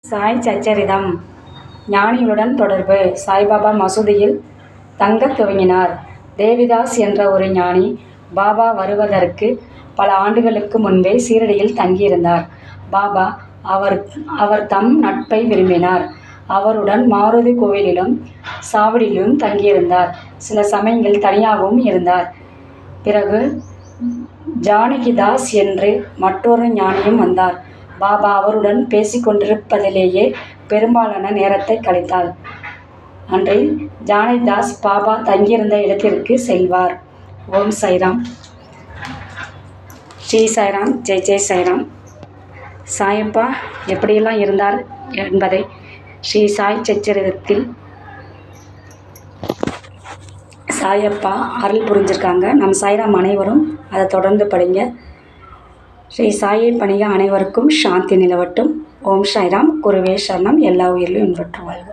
சாய் சச்சரிதம். ஞானிகளுடன் தொடர்பு. சாய்பாபா மசூதியில் தங்கத் துவங்கினார். தேவிதாஸ் என்ற ஒரு ஞானி பாபா வருவதற்கு பல ஆண்டுகளுக்கு முன்பே சீரடியில் தங்கியிருந்தார். பாபா அவர் தம் நட்பை விரும்பினார். அவருடன் மாருதி கோவிலிலும் சாவடியிலும் தங்கியிருந்தார். சில சமயங்களில் தனியாகவும் இருந்தார். பிறகு ஜானகிதாஸ் என்று மற்றொரு ஞானியும் வந்தார். பாபா அவருடன் பேசிக்கொண்டிருப்பதிலேயே பெரும்பாலான நேரத்தை கழித்தார். அன்றில் ஜானகிதாஸ் பாபா தங்கியிருந்த இடத்திற்கு செல்வார். ஓம் சாய்ராம். ஸ்ரீ சாய்ராம். ஜெய் ஜெய் சாய்ராம். சாயப்பா எப்படியெல்லாம் இருந்தார் என்பதை ஸ்ரீ சாய் சச்சரிதத்தில் சாயப்பா அருள் புரிஞ்சிருக்காங்க. நம் சாய்ராம் அனைவரும் அதை தொடர்ந்து படிங்க. ஸ்ரீ சாயை பணிக. அனைவருக்கும் சாந்தி நிலவட்டும். ஓம் சாய்ராம். குருவே சரணம். எல்லா உயிரிலும் இன்பற்று வாழ்க.